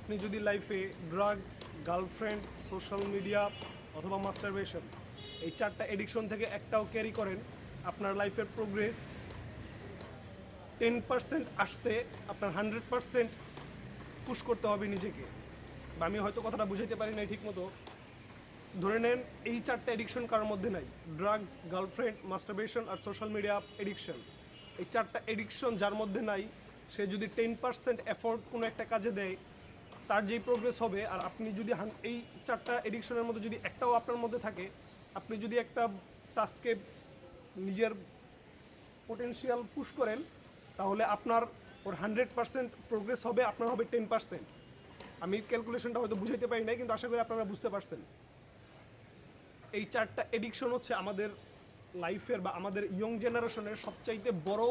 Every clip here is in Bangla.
আপনি যদি লাইফে ড্রাগস, গার্লফ্রেন্ড, সোশ্যাল মিডিয়া অথবা মাস্টারবেশন এই চারটা এডিকশন থেকে একটাও ক্যারি করেন, আপনার লাইফের প্রোগ্রেস 10% আসতে আপনার 100% পুশ করতে হবে নিজেকে। বা আমি হয়তো কথাটা বুঝাইতে পারি নাই ঠিক মতো। ধরে নেন এই চারটা এডিকশন কারোর মধ্যে নাই, ড্রাগস, গার্লফ্রেন্ড, মাস্টারবেশন আর সোশ্যাল মিডিয়া এডিকশন। এই চারটা এডিকশন যার মধ্যে নাই, সে যদি 10% এফোর্ট কোনো একটা কাজে দেয়, তার যেই প্রোগ্রেস হবে। আর আপনি যদি এই চারটা এডিকশনের মধ্যে যদি একটাও আপনার মধ্যে থাকে, আপনি যদি একটা টাস্কে নিজের পোটেনশিয়াল পুশ করেন, তাহলে আপনার ওর 100% প্রোগ্রেস হবে, আপনার হবে 10%। আমি ক্যালকুলেশনটা হয়তো বুঝাইতে পারি নাই, কিন্তু আশা করি আপনারা বুঝতে পারছেন। এই চারটা এডিকশন হচ্ছে আমাদের লাইফের বা আমাদের ইয়ং জেনারেশনের সবচাইতে বড়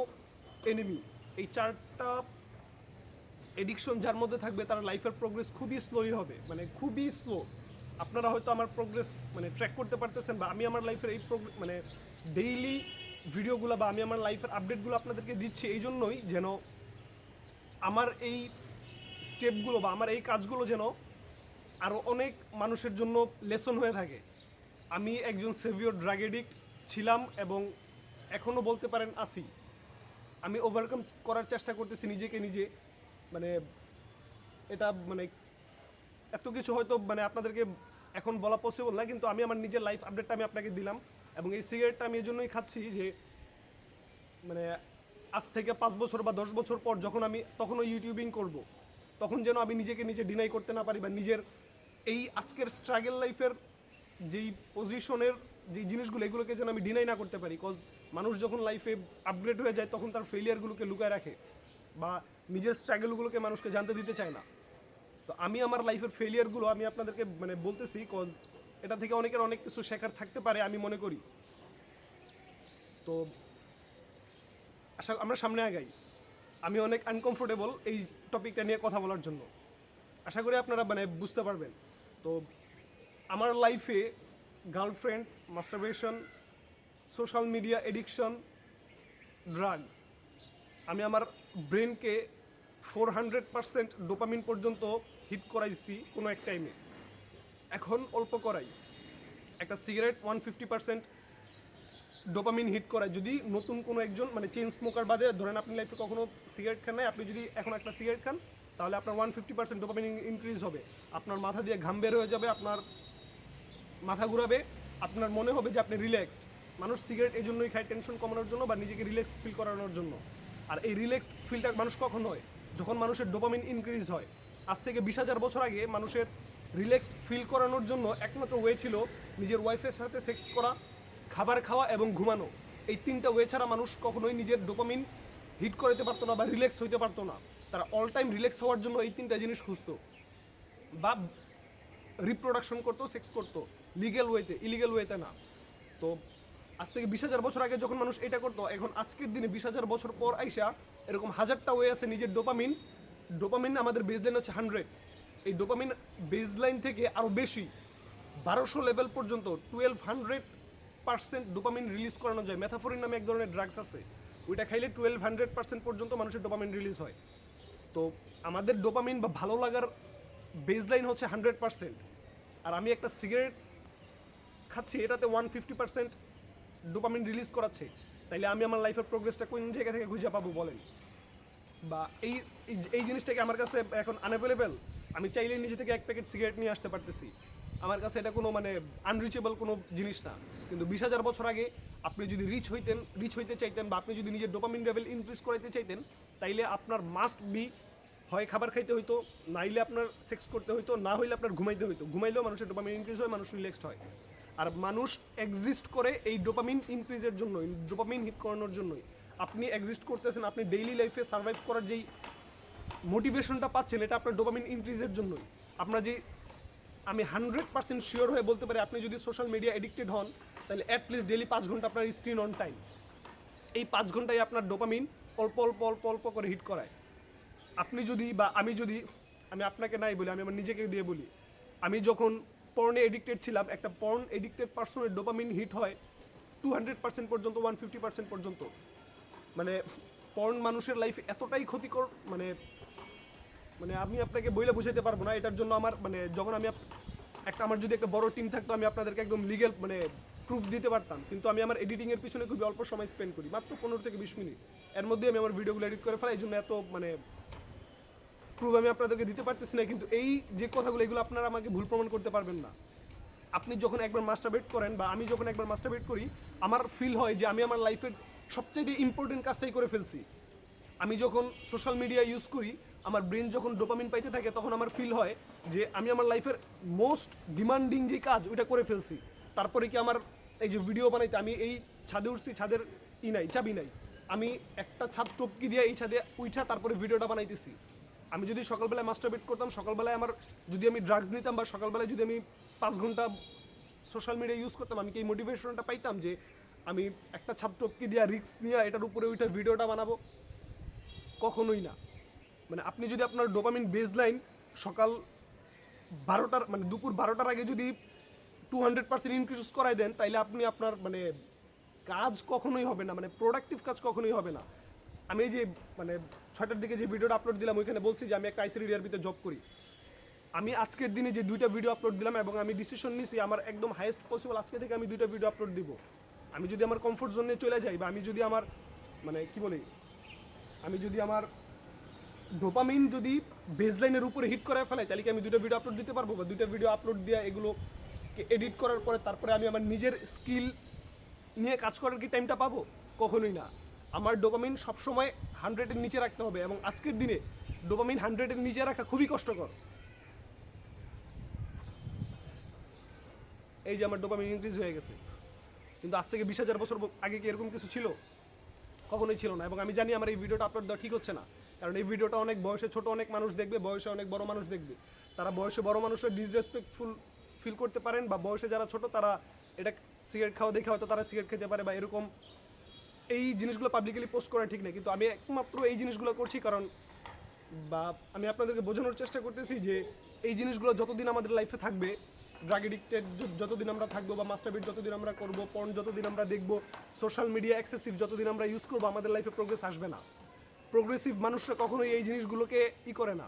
এনিমি। এই চারটা এডিকশন যার মধ্যে থাকবে তার লাইফের প্রোগ্রেস খুবই স্লোই হবে, মানে খুবই স্লো। আপনারা হয়তো আমার প্রোগ্রেস মানে ট্র্যাক করতে পারতেছেন, বা আমি আমার লাইফের এই মানে ডেইলি ভিডিওগুলো বা আমি আমার লাইফের আপডেটগুলো আপনাদেরকে দিচ্ছি এই জন্যই যেন আমার এই স্টেপগুলো বা আমার এই কাজগুলো যেন আরও অনেক মানুষের জন্য লেসন হয়ে থাকে। আমি একজন সেভিয়র ড্রাগ এডিক্ট ছিলাম এবং এখনও বলতে পারেন আছি। আমি ওভারকাম করার চেষ্টা করতেছি নিজেকে নিজে। মানে এটা মানে এত কিছু হয়তো মানে আপনাদেরকে এখন বলা পসিবল না, কিন্তু আমি আমার নিজের লাইফ আপডেটটা আমি আপনাকে দিলাম। এবং এই সিগারেটটা আমি এই জন্যই খাচ্ছি যে মানে আজ থেকে 5 বছর বা 10 বছর পর যখন আমি তখনও ইউটিউবিং করব, তখন যেন আমি নিজেকে নিজে ডিনাই করতে না পারি, বা নিজের এই আজকের স্ট্রাগল লাইফের যেই পজিশনের যেই জিনিসগুলো এগুলোকে যেন আমি ডিনাই না করতে পারি। কজ মানুষ যখন লাইফে আপগ্রেড হয়ে যায় তখন তার ফেলিয়ারগুলোকে লুকায় রাখে বা নিজের স্ট্রাগলগুলোকে মানুষকে জানতে দিতে চায় না। তো আমি আমার লাইফের ফেলিয়ারগুলো আমি আপনাদেরকে মানে বলতেছি, কজ এটা থেকে অনেকের অনেক কিছু শেখার থাকতে পারে আমি মনে করি। তো আশা আমরা সামনে আগাই। আমি অনেক আনকমফোর্টেবল এই টপিকটা নিয়ে কথা বলার জন্য, আশা করি আপনারা মানে বুঝতে পারবেন। তো আমার লাইফে girlfriend, masturbation, social media addiction, drugs, আমি আমার ব্রেনকে 400% ডোপামিন পর্যন্ত হিট করাইছি কোনো এক টাইমে। এখন অল্প করাই। একটা সিগারেট 150% ডোপামিন হিট করায়। যদি নতুন কোনো একজন মানে চেইন স্মোকার বাদে ধরেন আপনি লাইফে কখনো সিগারেট খান নাই, আপনি যদি এখন একটা সিগারেট খান তাহলে আপনার 150% ডোপামিন ইনক্রিজ হবে। আপনার মাথা দিয়ে ঘাম বের হয়ে যাবে, আপনার মাথা ঘুরাবে, আপনার মনে হবে যে আপনি রিল্যাক্সড। মানুষ সিগারেট এই জন্যই খায়, টেনশন কমানোর জন্য বা নিজেকে রিল্যাক্স ফিল করানোর জন্য। আর এই রিল্যাক্সড ফিলটা মানুষ কখন হয়? যখন মানুষের ডোপামিন ইনক্রিজ হয়। আজ থেকে 20,000 বছর আগে মানুষের রিল্যাক্সড ফিল করানোর জন্য একমাত্র ওয়ে ছিল নিজের ওয়াইফের সাথে সেক্স করা, খাবার খাওয়া এবং ঘুমানো। এই তিনটা ওয়ে ছাড়া মানুষ কখনোই নিজের ডোপামিন হিট করতে পারতো না বা রিল্যাক্স হইতে পারতো না। তারা অল টাইম রিল্যাক্স হওয়ার জন্য এই তিনটা জিনিস খুঁজতো, বা রিপ্রোডাকশন করতো, সেক্স করতো লিগ্যাল ওয়েতে, ইলিগ্যাল ওয়েতে না। তো আজ থেকে 20,000 বছর আগে যখন মানুষ এটা করতো, এখন আজকের দিনে 20,000 বছর পর আইসা এরকম হাজারটা ওয়ে আছে নিজের ডোপামিন আমাদের বেসলাইন হচ্ছে 100। এই ডোপামিন বেসলাইন থেকে আরও বেশি 1200 লেভেল পর্যন্ত 1200% ডোপামিন রিলিজ করানো যায়। মেথাফোরিন নামে এক ধরনের ড্রাগস আছে, ওইটা খাইলে 1200% পর্যন্ত মানুষের ডোপামিন রিলিজ হয়। তো আমাদের ডোপামিন বা ভালো লাগার বেসলাইন হচ্ছে 100%। আর আমি একটা সিগারেট খাচ্ছি, এটাতে 150% ডোপামিন রিলিজ করাচ্ছে। তাইলে আমি আমার লাইফের প্রোগ্রেসটা কোন জায়গা থেকে খুঁজে পাবো বলেন? বা এই এই জিনিসটাকে আমার কাছে এখন আনঅ্যাভেলেবেল। আমি চাইলেই নিজে থেকে 1 প্যাকেট সিগারেট নিয়ে আসতে পারতেছি। আমার কাছে এটা কোনো মানে আনরিচেবল কোনো জিনিস না। কিন্তু 20,000 বছর আগে আপনি যদি রিচ হইতে চাইতেন, বা আপনি যদি নিজের ডোপামিন লেভেল ইনক্রিজ করাইতে চাইতেন, তাইলে আপনার মাস্ট বি হয় খাবার খাইতে হইতো, নাইলে আপনার সেক্স করতে হইতো, না হইলে আপনার ঘুমাইতে হইতো। ঘুমাইলেও মানুষের ডোপামিন ইনক্রিজ হয়, মানুষ রিল্যাক্সড হয়। আর মানুষ এক্সিস্ট করে এই ডোপামিন ইনক্রিজের জন্যই, ডোপামিন হিট করানোর জন্যই। আপনি এক্সিস্ট করতেছেন, আপনি ডেইলি লাইফে সার্ভাইভ করার যেই মোটিভেশনটা পাচ্ছেন, এটা আপনার ডোপামিন ইনক্রিজের জন্যই। আপনার যে আমি 100% শিওর হয়ে বলতে পারি, আপনি যদি সোশ্যাল মিডিয়া এডিক্টেড হন, তাহলে অ্যাটলিস্ট ডেইলি 5 ঘন্টা আপনার স্ক্রিন অন টাইম। এই 5 ঘন্টায় আপনার ডোপামিন অল্প অল্প অল্প অল্প করে হিট করায়। আপনি যদি বা আমি আপনাকে নাই বলি, আমি আমার নিজেকে দিয়ে বলি, আমি যখন পর্নে এডিক্টেড ছিলাম, একটা পর্ন এডিক্টেড পার্সনের ডোপামিন হিট হয় 200% পর্যন্ত, 150% পর্যন্ত। মানে পর্ন মানুষের লাইফে এতটাই ক্ষতিকর, মানে মানে আমি আপনাকে বইলে বুঝাতে পারবো না। এটার জন্য আমার মানে যখন আমি আমার যদি একটা বড় টিম থাকতো আমি আপনাদেরকে একদম লিগ্যাল মানে প্রুফ দিতে পারতাম, কিন্তু আমি আমার এডিটিংয়ের পিছনে খুবই অল্প সময় স্পেন্ড করি, মাত্র 15 থেকে 20 মিনিট। এর মধ্যে আমি আমার ভিডিওগুলো এডিট করে ফেলাই, এই জন্য এত মানে প্রুফ আমি আপনাদেরকে দিতে পারতেছি না। কিন্তু এই যে কথাগুলো এগুলো আপনারা আমাকে ভুল প্রমাণ করতে পারবেন না। আপনি যখন একবার মাস্টারবেট করেন বা আমি যখন একবার মাস্টারবেট করি, আমার ফিল হয় যে আমি আমার লাইফের সবচেয়ে ইম্পর্টেন্ট কাজটাই করে ফেলছি। আমি যখন সোশ্যাল মিডিয়া ইউজ করি, আমার ব্রেন যখন ডোপামিন পাইতে থাকে, তখন আমার ফিল হয় যে আমি আমার লাইফের মোস্ট ডিমান্ডিং যে কাজ ওইটা করে ফেলছি। তারপরে কি আমার এই যে ভিডিও বানাইতে, আমি এই ছাদে উঠছি, ছাদের নাই, চাবি নাই, আমি একটা ছাদ টপকি দিয়ে এই ছাদে উঠা তারপরে ভিডিওটা বানাইতেছি। আমি যদি সকালবেলায় মাস্টারবেট করতাম, সকালবেলায় আমার যদি আমি ড্রাগস নিতাম বা সকালবেলায় যদি আমি 5 ঘন্টা সোশ্যাল মিডিয়া ইউজ করতাম, আমি কি এই মোটিভেশনটা পাইতাম যে আমি একটা ছাদ টপকি দিয়ে রিস্ক নিয়ে এটার উপরে ওইটা ভিডিওটা বানাবো? কখনোই না। মানে আপনি যদি আপনার ডোপামিন বেসলাইন সকাল 12টার মানে দুপুর 12টার আগে যদি 200% ইনক্রিজ করাই দেন, তাইলে আপনি আপনার মানে কাজ কখনোই হবে না, মানে প্রোডাক্টিভ কাজ কখনোই হবে না। আমি এই যে মানে 6টার দিকে যে ভিডিওটা আপলোড দিলাম, ওইখানে বলছি যে আমি একটা আইসিডি ডিআরবিতে জব করি। আমি আজকের দিনে যে 2টা ভিডিও আপলোড দিলাম এবং আমি ডিসিশন নিয়েছি আমার একদম হাইয়েস্ট পসিবল আজকে থেকে আমি 2টা ভিডিও আপলোড দিব। আমি যদি আমার কমফোর্ট জোনে চলে যাই বা আমি যদি আমার মানে কি বলি, আমি যদি আমার ডোপামিন যদি বেসলাইনের উপরে হিট করে ফেলাই, তাহলে কি আমি 2টা ভিডিও আপলোড দিতে পারবো? বা 2টা ভিডিও আপলোড দিয়ে এগুলোকে এডিট করার পরে তারপরে আমি আমার নিজের স্কিল নিয়ে কাজ করার কি টাইমটা পাবো? কখনোই না। আমার ডোপামিন সবসময় 100-এর নিচে রাখতে হবে এবং আজকের দিনে ডোপামিন 100-এর নিচে রাখা খুবই কষ্টকর। এই যে আমার ডোপামিন ইনক্রিজ হয়ে গেছে, কিন্তু আজ থেকে 20,000 বছর আগে কি এরকম কিছু ছিল? কখনোই ছিল না। এবং আমি জানি আমার এই ভিডিওটা আপলোড দেওয়া ঠিক হচ্ছে না, কারণ এই ভিডিওটা অনেক বয়সে ছোট অনেক মানুষ দেখবে, বয়সে অনেক বড় মানুষ দেখবে। তারা বয়সে বড় মানুষের ডিসরেসপেক্টফুল ফিল করতে পারেন, বা বয়সে যারা ছোট তারা এটা সিগারেট খাওয়া দেখে হয়তো তারা সিগারেট খেতে পারে বা এরকম। এই জিনিসগুলো পাবলিকলি পোস্ট করা ঠিক নেই, কিন্তু আমি একমাত্র এই জিনিসগুলো করছি কারণ বা আমি আপনাদেরকে বোঝানোর চেষ্টা করতেছি যে এই জিনিসগুলো যতদিন আমাদের লাইফে থাকবে, ড্রাগ এডিক্টেড যতদিন আমরা থাকবো, বা মাস্টারবেট যতদিন আমরা করবো, পর্ন যতদিন আমরা দেখবো, সোশ্যাল মিডিয়া এক্সেসিভ যতদিন আমরা ইউজ করবো, আমাদের লাইফে প্রোগ্রেস আসবে না। প্রোগ্রেসিভ মানুষরা কখনোই এই জিনিসগুলোকে করে না,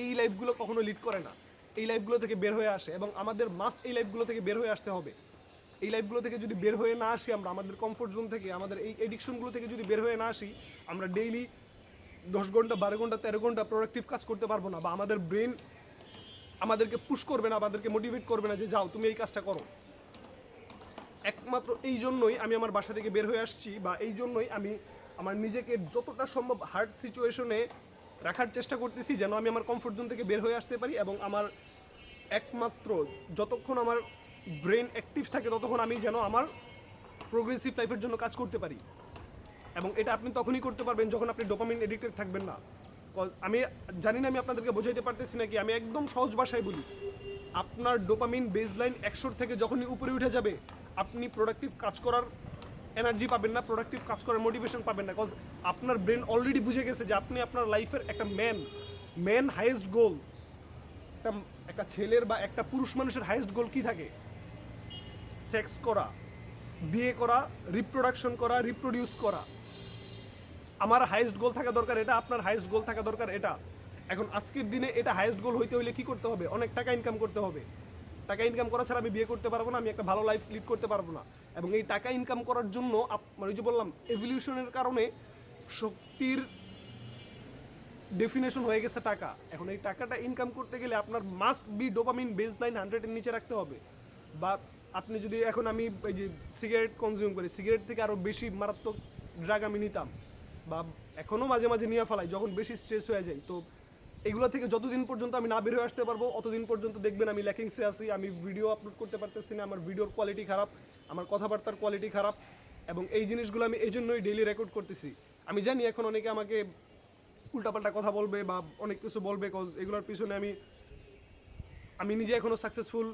এই লাইফগুলো কখনো লিড করে না, এই লাইফগুলো থেকে বের হয়ে আসে এবং আমাদের মাস্ট এই লাইফগুলো থেকে বের হয়ে আসতে হবে। এই লাইফগুলো থেকে যদি বের হয়ে না আসি, আমরা আমাদের কমফোর্ট জোন থেকে, আমাদের এই এডিকশনগুলো থেকে যদি বের হয়ে না আসি, আমরা ডেইলি 10 ঘন্টা 12 ঘন্টা 13 ঘন্টা প্রোডাক্টিভ কাজ করতে পারবো না, বা আমাদের ব্রেন আমাদেরকে পুশ করবে না, আমাদেরকে মোটিভেট করবে না যে যাও তুমি এই কাজটা করো। একমাত্র এই জন্যই আমি আমার বাসা থেকে বের হয়ে আসছি, বা এই জন্যই আমি আমার নিজেকে যতটা সম্ভব হার্ড সিচুয়েশনে রাখার চেষ্টা করতেছি, যেন আমি আমার কমফোর্ট জোন থেকে বের হয়ে আসতে পারি এবং আমার একমাত্র যতক্ষণ আমার ব্রেন অ্যাক্টিভ থাকে ততক্ষণ আমি যেন আমার প্রোগ্রেসিভ লাইফের জন্য কাজ করতে পারি। এবং এটা আপনি তখনই করতে পারবেন যখন আপনি ডোপামিন এডিক্টেড থাকবেন না। আমি জানি না আমি আপনাদেরকে বোঝাইতে পারতেছি নাকি, আমি একদম সহজ ভাষায় বলি, আপনার ডোপামিন বেসলাইন 100 থেকে যখনই উপরে উঠে যাবে, আপনি প্রোডাক্টিভ কাজ করার এনার্জি পাবেন না, প্রোডাক্টিভ কাজ করার মোটিভেশন পাবেন না, কজ আপনার ব্রেন অলরেডি বুঝে গেছে যে আপনি আপনার লাইফের একটা ম্যান হাইয়েস্ট গোল, একটা ছেলের বা একটা পুরুষ মানুষের হাইয়েস্ট গোল কি থাকে? সেক্স করা, বিয়ে করা, রিপ্রোডাকশন করা, রিপ্রোডিউস করা। আমার হাইয়েস্ট গোল থাকা দরকার এটা, আপনার হাইয়েস্ট গোল থাকা দরকার এটা। এখন আজকের দিনে এটা হাইয়েস্ট গোল হইতে হইলে কি করতে হবে? অনেক টাকা ইনকাম করতে হবে। টাকা ইনকাম করা ছাড়া আমি বিয়ে করতে পারবো না, আমি একটা ভালো লাইফ লিড করতে পারবো না। এবং এই টাকা ইনকাম করার জন্য মানে যে বললাম এভলিউশনের কারণে শক্তির ডেফিনেশন হয়ে গেছে টাকা। এখন এই টাকাটা ইনকাম করতে গেলে আপনার মাস্ট বি ডোপামিন বেসলাইন 100-এর নিচে রাখতে হবে। বা আপনি যদি এখন আমি এই যে সিগারেট কনজিউম করি, সিগারেট থেকে আরও বেশি মারাত্মক ড্রাগ আমি নিতাম, বা এখনও মাঝে মাঝে নিয়ে ফেলাই যখন বেশি স্ট্রেস হয়ে যায়, তো এগুলো থেকে যতদিন পর্যন্ত আমি না বের হয়ে আসতে পারবো অতদিন পর্যন্ত দেখবেন আমি ল্যাকিংসে আছি, আমি ভিডিও আপলোড করতে পারতেছি না, আমার ভিডিওর কোয়ালিটি খারাপ, আমার কথাবার্তার কোয়ালিটি খারাপ। এবং এই জিনিসগুলো আমি এই জন্যই ডেইলি রেকর্ড করতেছি। আমি জানি এখন অনেকে আমাকে উল্টাপাল্টা কথা বলবে বা অনেক কিছু বলবে, কজ এগুলোর পিছনে আমি নিজে এখনও সাকসেসফুল,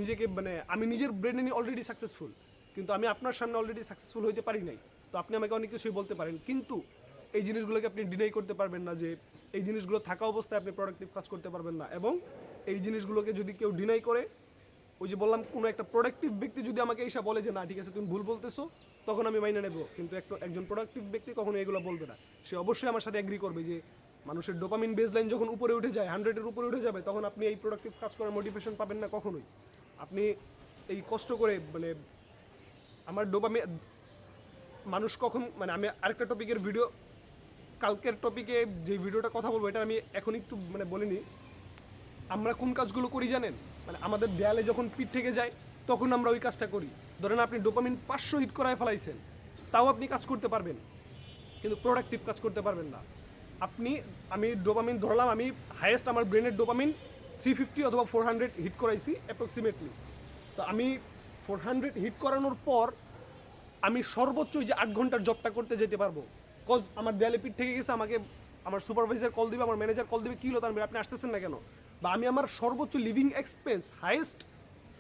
নিজেকে মানে আমি নিজের ব্রেনে নিয়ে অলরেডি সাকসেসফুল, কিন্তু আমি আপনার সামনে অলরেডি সাকসেসফুল হইতে পারি নাই। তো আপনি আমাকে অনেক কিছুই বলতে পারেন, কিন্তু এই জিনিসগুলোকে আপনি ডিনাই করতে পারবেন না যে এই জিনিসগুলো থাকা অবস্থায় আপনি প্রোডাক্টিভ কাজ করতে পারবেন না। এবং এই জিনিসগুলোকে যদি কেউ ডিনাই করে, ওই যে বললাম কোনো একটা প্রোডাক্টিভ ব্যক্তি যদি আমাকে এসে বলে যে না ঠিক আছে তুমি ভুল বলতেছো, তখন আমি মাইনে নেব। কিন্তু একজন প্রোডাক্টিভ ব্যক্তি কখনো এগুলো বলবে না, সে অবশ্যই আমার সাথে এগ্রি করবে যে মানুষের ডোপামিন বেসলাইন যখন উপরে উঠে যায় 100-এর উপরে উঠে যাবে, তখন আপনি এই প্রোডাক্টিভ কাজ করার মোটিভেশন পাবেন না কখনোই। আপনি এই কষ্ট করে মানে আমার ডোপামিন মানুষ কখন মানে আমি আরেকটা টপিকের ভিডিও কালকের টপিকে যে ভিডিওটা কথা বলবো এটা আমি এখন একটু মানে বলিনি। আমরা কোন কাজগুলো করি জানেন? মানে আমাদের দেয়ালে যখন পিঠ থেকে যায় তখন আমরা ওই কাজটা করি। ধরেন আপনি ডোপামিন 500 হিট করায় ফেলাইছেন, তাও আপনি কাজ করতে পারবেন, কিন্তু প্রোডাক্টিভ কাজ করতে পারবেন না। আমি ডোপামিন ধরলাম, আমি হাইয়েস্ট আমার ব্রেনের ডোপামিন 350 অথবা 400 হিট করাইছি অ্যাপ্রক্সিমেটলি। তো আমি 400 হিট করানোর পর আমি সর্বোচ্চ ওই যে 8 ঘন্টার জবটা করতে যেতে পারবো। কজ আমার দেয়ালে পিঠ থেকে গেছে, আমাকে আমার সুপারভাইজার কল দিবে, আমার ম্যানেজার কল দিবে, কী হলো তানভীর আপনি আসতেছেন না কেন? বা আমি আমার সর্বোচ্চ লিভিং এক্সপেন্স হাইয়েস্ট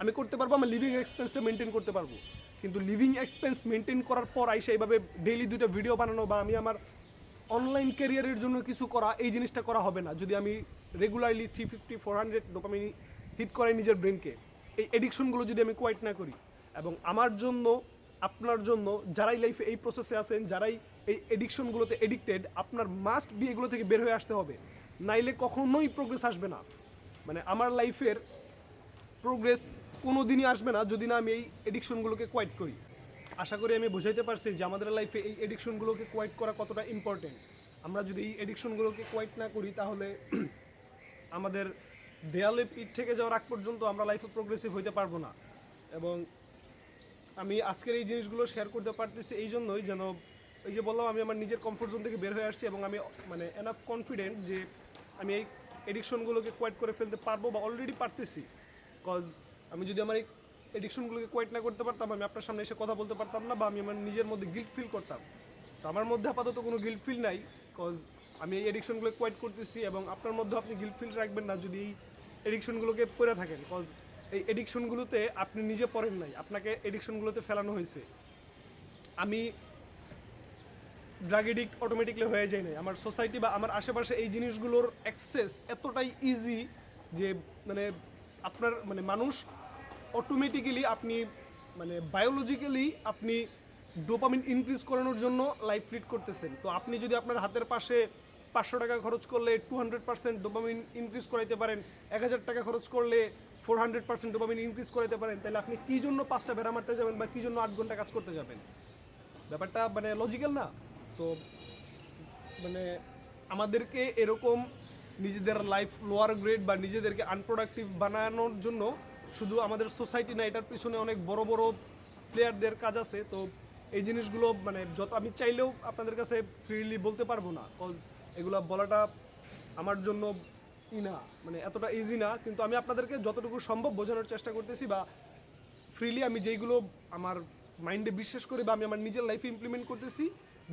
আমি করতে পারবো, আমার লিভিং এক্সপেন্সটা মেনটেন করতে পারবো। কিন্তু লিভিং এক্সপেন্স মেনটেন করার পর আইসা এইভাবে ডেইলি 2টা ভিডিও বানানো বা আমি আমার অনলাইন ক্যারিয়ারের জন্য কিছু করা, এই জিনিসটা করা হবে না যদি আমি রেগুলারলি 350-400 ডোপামিন হিট করাই নিজের ব্রেনকে। এই এডিকশনগুলো যদি আমি কোয়াইট না করি, এবং আমার জন্য আপনার জন্য যারাই লাইফে এই প্রসেসে আছেন, যারাই এই এডিকশনগুলোতে এডিক্টেড, আপনার মাস্ট বি এগুলো থেকে বের হয়ে আসতে হবে, নাইলে কখনোই প্রোগ্রেস আসবে না। মানে আমার লাইফের প্রোগ্রেস কোনো দিনই আসবে না যদি না আমি এই এডিকশনগুলোকে কোয়াইট করি। আশা করি আমি বোঝাইতে পারছি যে আমাদের লাইফে এই এডিকশনগুলোকে কোয়াইট করা কতটা ইম্পর্টেন্ট। আমরা যদি এই এডিকশনগুলোকে কোয়াইট না করি তাহলে আমাদের দেয়ালে পিঠ থেকে যাওয়ার আগ পর্যন্ত আমরা লাইফে প্রোগ্রেসিভ হইতে পারবো না। এবং আমি আজকের এই জিনিসগুলো শেয়ার করতে পারতেছি এই জন্যই যেন এই যে বললাম আমি আমার নিজের কমফোর্ট জোন থেকে বের হয়ে আসছি, এবং আমি মানে এনাফ কনফিডেন্ট যে আমি এই এডিকশনগুলোকে কোয়াইট করে ফেলতে পারবো বা অলরেডি পারতেছি। কজ আমি যদি আমার এই এডিকশনগুলোকে কোয়াইট না করতে পারতাম, আমি আপনার সামনে এসে কথা বলতে পারতাম না, বা আমি আমার নিজের মধ্যে গিল্ট ফিল করতাম। তো আমার মধ্যে আপাতত কোনো গিল্ট ফিল নাই, কজ আমি এই এডিকশনগুলো কোয়াইট করতেছি। এবং আপনার মধ্যে আপনি গিল্ট ফিল রাখবেন না যদি এই এডিকশনগুলোকে পড়ে থাকেন, কজ এই এডিকশনগুলোতে আপনি নিজে পড়েন নাই, আপনাকে এডিকশনগুলোতে ফেলানো হয়েছে। আমি ড্রাগ এডিক্ট অটোমেটিকলি হয়ে যায় নাই, আমার সোসাইটি বা আমার আশেপাশে এই জিনিসগুলোর অ্যাক্সেস এতটাই ইজি যে মানে আপনার মানে মানুষ অটোমেটিক্যালি আপনি মানে বায়োলজিক্যালি আপনি ডোপামিন ইনক্রিজ করানোর জন্য লাইফ লিড করতেছেন। তো আপনি যদি আপনার হাতের পাশে 500 টাকা খরচ করলে 200% ডোপামিন ইনক্রিজ করাইতে পারেন, 1000 টাকা খরচ করলে 400% ডোপামিন ইনক্রিজ করাইতে পারেন, তাহলে আপনি কী জন্য 5টা ভেড়া মারতে যাবেন বা কী জন্য 8 ঘন্টা কাজ করতে যাবেন? ব্যাপারটা মানে লজিক্যাল না? তো মানে আমাদেরকে এরকম নিজেদের লাইফ লোয়ার গ্রেড বা নিজেদেরকে আনপ্রোডাক্টিভ বানানোর জন্য শুধু আমাদের সোসাইটি না, এটার পিছনে অনেক বড় বড় প্লেয়ারদের কাজ আছে। তো এই জিনিসগুলো মানে যত আমি চাইলেও আপনাদের কাছে ফ্রিলি বলতে পারবো না, কজ এগুলো বলাটা আমার জন্য না মানে এতটা ইজি না। কিন্তু আমি আপনাদেরকে যতটুকু সম্ভব বোঝানোর চেষ্টা করতেছি, বা ফ্রিলি আমি যেইগুলো আমার মাইন্ডে বিশ্বাস করি বা আমি আমার নিজের লাইফে ইমপ্লিমেন্ট করতেছি,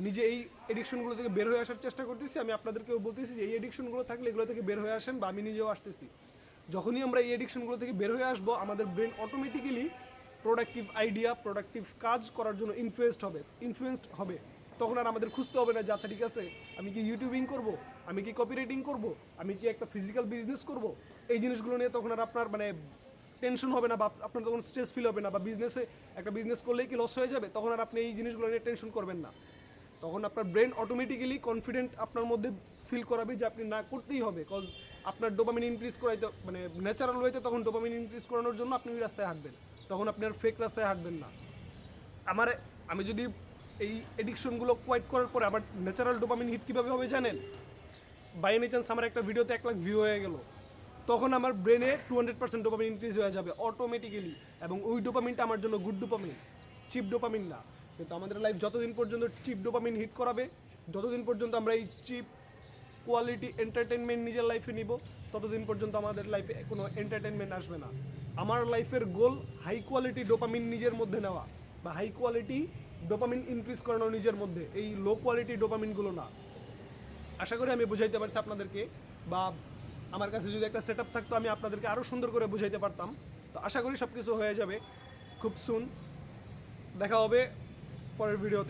নিজে এই এডিকশনগুলো থেকে বের হয়ে আসার চেষ্টা করতেছি। আমি আপনাদেরকেও বলতেছি যে এই এডিকশনগুলো থাকলে এগুলো থেকে বের হয়ে আসেন, বা আমি নিজেও আসতেছি। যখনই আমরা এই এডিকশনগুলো থেকে বের হয়ে আসবো, আমাদের brain automatically productive idea, productive কাজ করার জন্য ইনফ্লুয়েসড হবে। তখন আর আমাদের খুঁজতে হবে না যে আচ্ছা ঠিক আছে আমি কি ইউটিউবিং করব, আমি কি কপিরাইটিং করব, আমি কি একটা ফিজিক্যাল বিজনেস করব। এই জিনিসগুলো নিয়ে তখন আর আপনার মানে টেনশন হবে না, বা আপনার তখন স্ট্রেস ফিল হবে না, বা একটা বিজনেস করলেই কি লস হয়ে যাবে, তখন আর আপনি এই জিনিসগুলো নিয়ে টেনশন করবেন না। তখন আপনার ব্রেন অটোমেটিক্যালি কনফিডেন্ট আপনার মধ্যে ফিল করাবে যে আপনি না করতেই হবে, কজ আপনার ডোপামিন ইনক্রিজ করাইতে মানে ন্যাচারাল ওয়েতে তখন ডোপামিন ইনক্রিজ করানোর জন্য আপনি ওই রাস্তায় হাঁটবেন, তখন আপনি আর ফেক রাস্তায় হাঁটবেন না। আমি যদি এই এডিকশনগুলো কোয়াইট করার পরে আবার ন্যাচারাল ডোপামিন হিট কীভাবে হবে জানেন? বাই এনি চান্স আমার একটা ভিডিওতে 1 লাখ ভিউ হয়ে গেল, তখন আমার ব্রেনে 200% ডোপামিন ইনক্রিজ হয়ে যাবে অটোমেটিক্যালি, এবং ওই ডোপামিনটা আমার জন্য গুড ডোপামিন, চিপ ডোপামিন না। কিন্তু আমাদের লাইফ যতদিন পর্যন্ত চিপ ডোপামিন হিট করাবে, যতদিন পর্যন্ত আমরা এই চিপ কোয়ালিটি এন্টারটেনমেন্ট নিজের লাইফে নিব, ততদিন পর্যন্ত আমাদের লাইফে কোনো এন্টারটেনমেন্ট আসবে না। আমার লাইফের গোল হাই কোয়ালিটি ডোপামিন নিজের মধ্যে নেওয়া, বা হাই কোয়ালিটি ডোপামিন ইনক্রিজ করানো নিজের মধ্যে, এই লো কোয়ালিটি ডোপামিনগুলো না। আশা করি আমি বুঝাইতে পারছি আপনাদেরকে, বা আমার কাছে যদি একটা সেটআপ থাকতো আমি আপনাদেরকে আরও সুন্দর করে বুঝাইতে পারতাম। তো আশা করি সব কিছু হয়ে যাবে খুব সুন। দেখা হবে পরের ভিডিওতে।